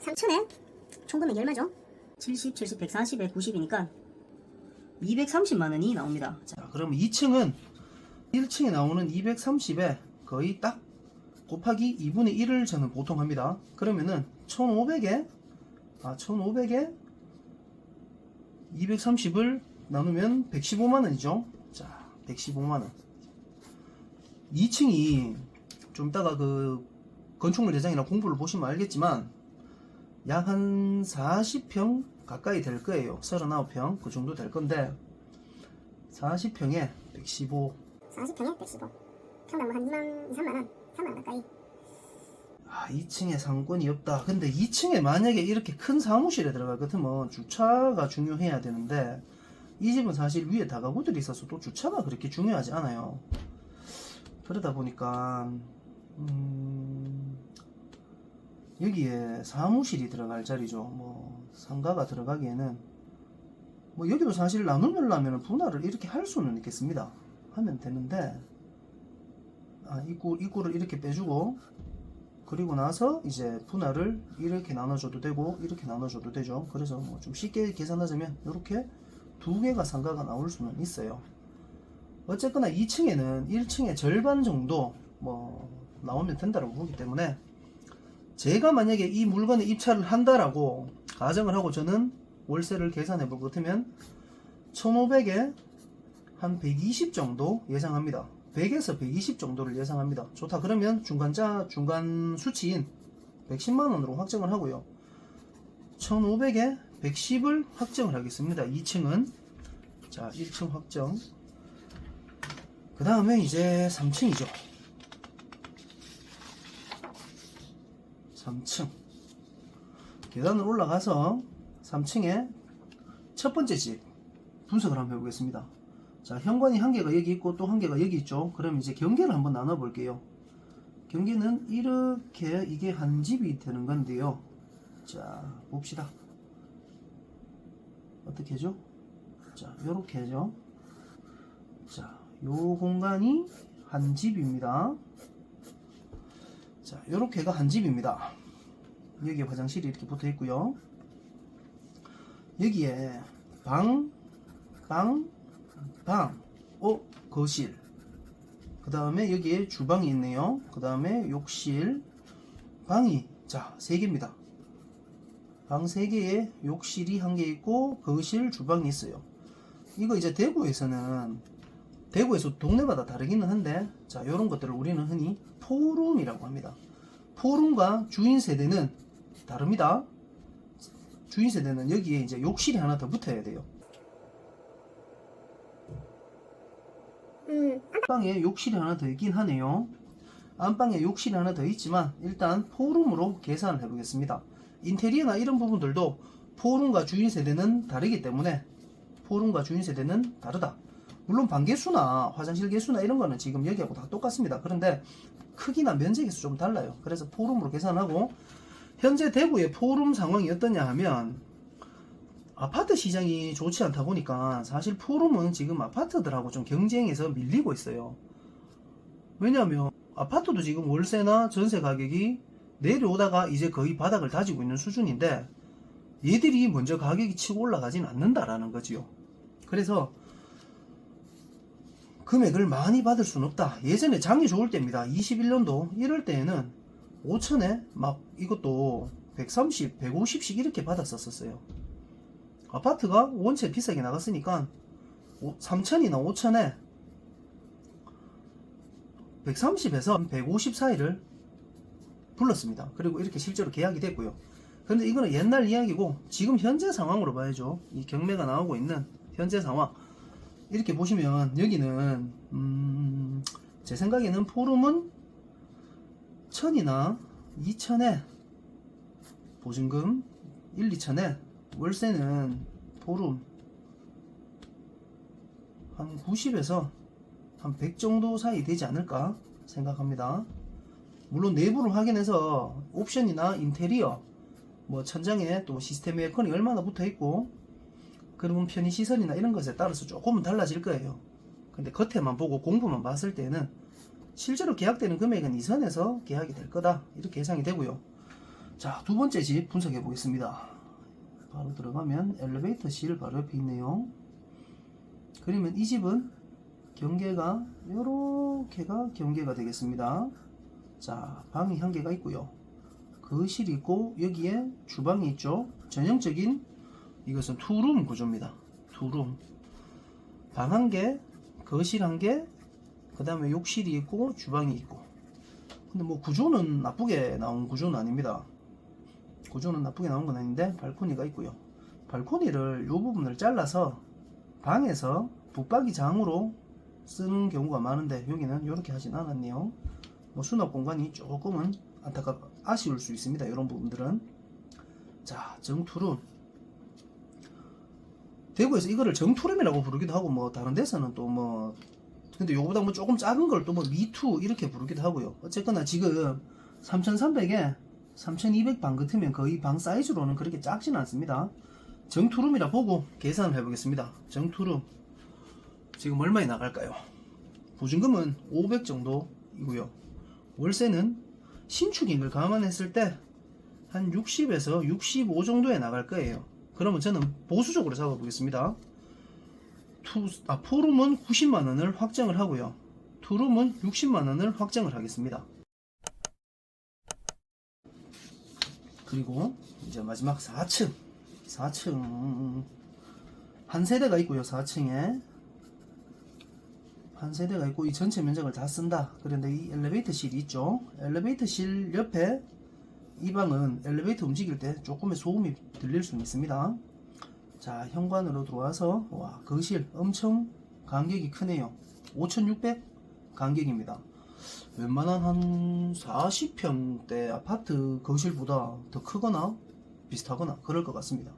3천에 총 금액이 얼마죠? 70, 70, 140에 90이니까 230만원이 나옵니다. 자, 그럼 2층은 1층에 나오는 230에 거의 딱 곱하기 2분의 1을 저는 보통 합니다. 그러면은 1500에 230을 나누면 115만원이죠. 자, 115만원. 2층이 좀 이따가 그 건축물 대장이나 공부를 보시면 알겠지만 약 한 40평 가까이 될 거예요. 39평 그 정도 될 건데 40평에 115. 40평에 115. 평당 한 2만, 3만원, 3만원 가까이. 2층에 상권이 없다. 근데 2층에 만약에 이렇게 큰 사무실에 들어갈 것 같으면 주차가 중요해야 되는데 이 집은 사실 위에 다가구들이 있어서 또 주차가 그렇게 중요하지 않아요. 그러다 보니까 여기에 사무실이 들어갈 자리죠. 뭐 상가가 들어가기에는 뭐 여기도 사실 나누려면 분할을 이렇게 할 수는 있겠습니다. 하면 되는데 입구를 이렇게 빼주고 그리고 나서 이제 분할을 이렇게 나눠줘도 되고 이렇게 나눠줘도 되죠. 그래서 뭐 좀 쉽게 계산하자면 이렇게 두 개가 상가가 나올 수는 있어요. 어쨌거나 2층에는 1층의 절반 정도 뭐 나오면 된다고 보기 때문에 제가 만약에 이 물건에 입찰을 한다라고 가정을 하고 저는 월세를 계산해 볼 것 같으면 1500에 한 120 정도 예상합니다. 100에서 120 정도를 예상합니다. 좋다 그러면 중간 수치인 110만원으로 확정을 하고요. 1500에 110을 확정을 하겠습니다. 2층은. 자, 1층 확정. 그 다음에 이제 3층이죠. 3층. 계단을 올라가서 3층에 첫 번째 집 분석을 한번 해보겠습니다. 자, 현관이 한 개가 여기 있고 또 한 개가 여기 있죠. 그럼 이제 경계를 한번 나눠 볼게요. 경계는 이렇게 이게 한 집이 되는 건데요. 자, 봅시다. 어떻게 하죠? 자, 요렇게 하죠. 자, 요 공간이 한 집입니다. 자, 요렇게가 한 집입니다. 여기에 화장실이 이렇게 붙어 있고요. 여기에 거실. 그 다음에 여기에 주방이 있네요. 그 다음에 욕실. 방이, 자, 3개입니다. 방 3개에 욕실이 1개 있고, 거실, 주방이 있어요. 이거 이제 대구에서 동네마다 다르기는 한데, 자, 요런 것들을 우리는 흔히 포룸이라고 합니다. 포룸과 주인 세대는 다릅니다. 주인 세대는 여기에 이제 욕실이 하나 더 붙어야 돼요. 안방에 욕실이 하나 더 있긴 하네요. 안방에 욕실이 하나 더 있지만 일단 포룸으로 계산을 해보겠습니다. 인테리어나 이런 부분들도 포룸과 주인 세대는 다르기 때문에 포룸과 주인 세대는 다르다. 물론 방 개수나 화장실 개수나 이런 거는 지금 여기하고 다 똑같습니다. 그런데 크기나 면적에서 좀 달라요. 그래서 포룸으로 계산하고 현재 대구의 포룸 상황이 어떠냐 하면 아파트 시장이 좋지 않다 보니까 사실 포룸은 지금 아파트들하고 좀 경쟁에서 밀리고 있어요. 왜냐하면 아파트도 지금 월세나 전세 가격이 내려오다가 이제 거의 바닥을 다지고 있는 수준인데 얘들이 먼저 가격이 치고 올라가진 않는다라는 거지요. 그래서 금액을 많이 받을 수는 없다. 예전에 장이 좋을 때입니다. 21년도 이럴 때에는 5천에 막 이것도 130, 150씩 이렇게 받았었어요. 아파트가 원체 비싸게 나갔으니까 3천이나 5천에 130에서 150 사이를 불렀습니다. 그리고 이렇게 실제로 계약이 됐고요. 근데 이거는 옛날 이야기고 지금 현재 상황으로 봐야죠. 이 경매가 나오고 있는 현재 상황 이렇게 보시면 여기는 제 생각에는 포룸은 1000이나 2000에 보증금 1, 2천에 월세는 포룸 한 90에서 한 100 정도 사이 되지 않을까 생각합니다. 물론 내부를 확인해서 옵션이나 인테리어 뭐 천장에 또 시스템 에어컨이 얼마나 붙어 있고 그러면 편의시설이나 이런 것에 따라서 조금은 달라질 거예요. 근데 겉에만 보고 공부만 봤을 때는 실제로 계약되는 금액은 이 선에서 계약이 될 거다 이렇게 예상이 되고요. 자, 두 번째 집 분석해 보겠습니다. 바로 들어가면 엘리베이터실 바로 옆에 있네요. 그러면 이 집은 경계가 요렇게가 경계가 되겠습니다. 자, 방이 한 개가 있고요. 거실이 있고 여기에 주방이 있죠. 전형적인 이것은 투룸 구조입니다. 투룸. 방 한 개, 거실 한 개, 그 다음에 욕실이 있고 주방이 있고. 근데 뭐 구조는 나쁘게 나온 구조는 아닙니다. 구조는 나쁘게 나온 건 아닌데 발코니가 있고요. 발코니를 이 부분을 잘라서 방에서 붙박이장으로 쓰는 경우가 많은데 여기는 이렇게 하진 않았네요. 뭐 수납 공간이 조금은 아쉬울 수 있습니다. 이런 부분들은. 자, 정투룸. 대구에서 이거를 정투룸이라고 부르기도 하고 뭐 다른 데서는 또 뭐 근데 요거보다 뭐 조금 작은 걸 또 뭐 미투 이렇게 부르기도 하고요. 어쨌거나 지금 3300에 3200 방 같으면 거의 방 사이즈로는 그렇게 작진 않습니다. 정투룸이라 보고 계산을 해보겠습니다. 정투룸 지금 얼마에 나갈까요? 보증금은 500 정도이고요. 월세는 신축인 걸 감안했을 때 한 60에서 65 정도에 나갈 거예요. 그러면 저는 보수적으로 잡아보겠습니다. 포룸은 90만원을 확정을 하고요. 투룸은 60만원을 확정을 하겠습니다. 그리고 이제 마지막 4층 한 세대가 있고요. 4층에 한 세대가 있고 이 전체 면적을 다 쓴다. 그런데 이 엘리베이터실이 있죠. 엘리베이터실 옆에 이 방은 엘리베이터 움직일 때 조금의 소음이 들릴 수는 있습니다. 자, 현관으로 들어와서 와, 거실 엄청 간격이 크네요. 5600 간격입니다. 웬만한 한 40평대 아파트 거실보다 더 크거나 비슷하거나 그럴 것 같습니다.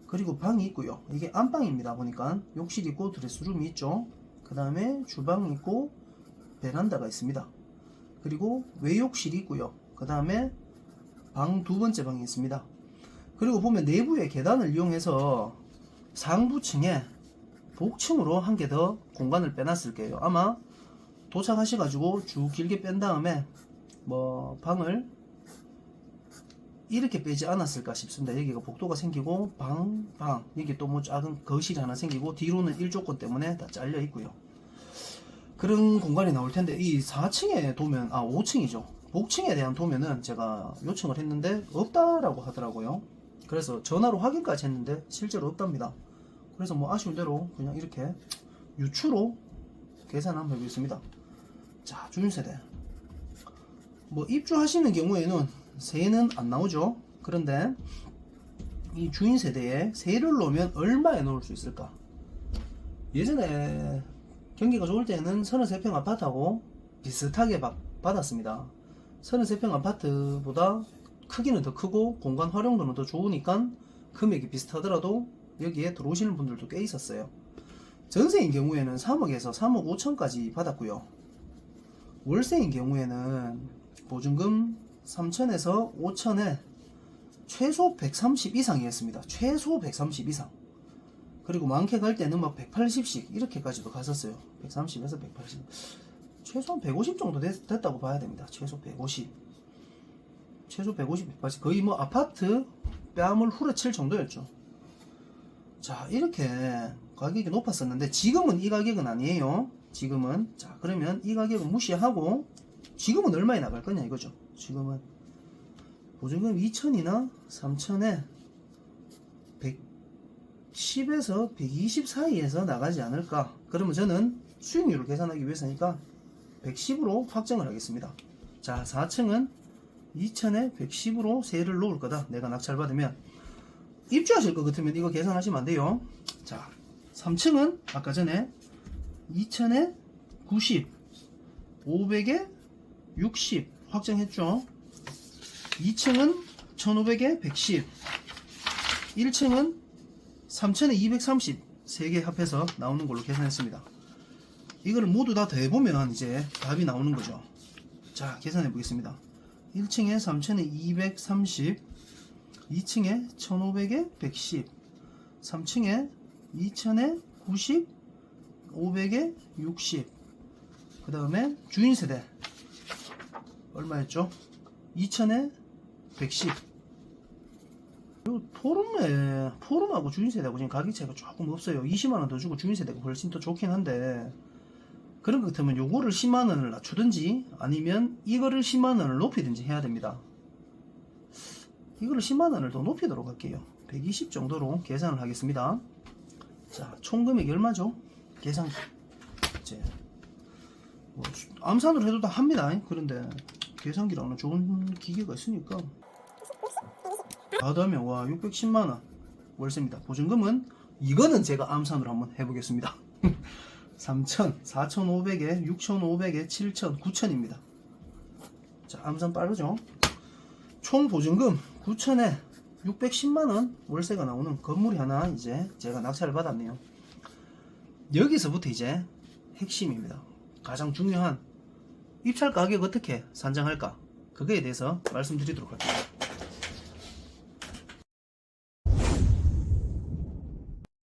그리고 방이 있고요. 이게 안방입니다. 보니까 욕실 있고 드레스룸이 있죠. 그 다음에 주방이 있고 베란다가 있습니다. 그리고 외욕실이 있고요. 그 다음에 방 두 번째 방이 있습니다. 그리고 보면 내부의 계단을 이용해서 상부층에 복층으로 한 개 더 공간을 빼놨을 거예요. 아마 도착하셔가지고 쭉 길게 뺀 다음에 뭐 방을 이렇게 빼지 않았을까 싶습니다. 여기가 복도가 생기고 여기 또 뭐 작은 거실이 하나 생기고 뒤로는 1조건 때문에 다 잘려 있고요. 그런 공간이 나올 텐데 이 4층에 도면 5층이죠. 복층에 대한 도면은 제가 요청을 했는데 없다라고 하더라고요. 그래서 전화로 확인까지 했는데 실제로 없답니다. 그래서 뭐 아쉬운 대로 그냥 이렇게 유추로 계산 한번 해보겠습니다. 자, 주인세대 뭐 입주하시는 경우에는 세는 안 나오죠. 그런데 이 주인세대에 세를 놓으면 얼마에 놓을 수 있을까? 예전에 경기가 좋을 때는 33평 아파트하고 비슷하게 받았습니다. 33평 아파트보다 크기는 더 크고 공간 활용도는 더 좋으니까 금액이 비슷하더라도 여기에 들어오시는 분들도 꽤 있었어요. 전세인 경우에는 3억에서 3억 5천까지 받았고요. 월세인 경우에는 보증금 3천에서 5천에 최소 130 이상이었습니다. 최소 130 이상. 그리고 많게 갈 때는 막 180씩 이렇게까지도 갔었어요. 130에서 180. 최소한 150 정도 됐다고 봐야 됩니다. 최소 150. 최소 150, 180. 거의 뭐 아파트 뺨을 후려칠 정도였죠. 자, 이렇게 가격이 높았었는데 지금은 이 가격은 아니에요. 지금은. 자, 그러면 이 가격은 무시하고 지금은 얼마에 나갈 거냐 이거죠. 지금은 보증금 2천이나 3천에 110에서 120 사이에서 나가지 않을까. 그러면 저는 수익률을 계산하기 위해서니까 110으로 확정을 하겠습니다. 자, 4층은 2천에 110으로 세를 놓을 거다. 내가 낙찰받으면. 입주하실 것 같으면 이거 계산하시면 안 돼요. 자, 3층은 아까 전에 2천에 90, 500에 60 확정했죠. 2층은 1500에 110, 1층은 3000에 230 3개 합해서 나오는 걸로 계산했습니다. 이거를 모두 다 더해보면 이제 답이 나오는 거죠. 자, 계산해 보겠습니다. 1층에 3000에 230, 2층에 1500에 110, 3층에 2000에 90, 500에 60. 그 다음에 주인세대 얼마였죠? 2000에 110 포름하고 주인세대하고 지금 가격 차이가 조금 없어요. 20만원 더 주고 주인세대가 훨씬 더 좋긴 한데, 그런 것 같으면 요거를 10만원을 낮추든지 아니면 이거를 10만원을 높이든지 해야 됩니다. 이거를 10만원을 더 높이도록 할게요. 120 정도로 계산을 하겠습니다. 자, 총금액이 얼마죠? 계산 이제 뭐 암산으로 해도 다 합니다. 그런데 계산기라는 좋은 기계가 있으니까 다 더하면 와 610만원 월세입니다. 보증금은 이거는 제가 암산으로 한번 해보겠습니다. 3천, 4,500에 6,500에 7천, 9천입니다. 자, 암산 빠르죠? 총 보증금 9천에 610만원 월세가 나오는 건물이 하나 이제 제가 낙찰을 받았네요. 여기서부터 이제 핵심입니다. 가장 중요한 입찰 가격 어떻게 산정할까? 그거에 대해서 말씀드리도록 할게요.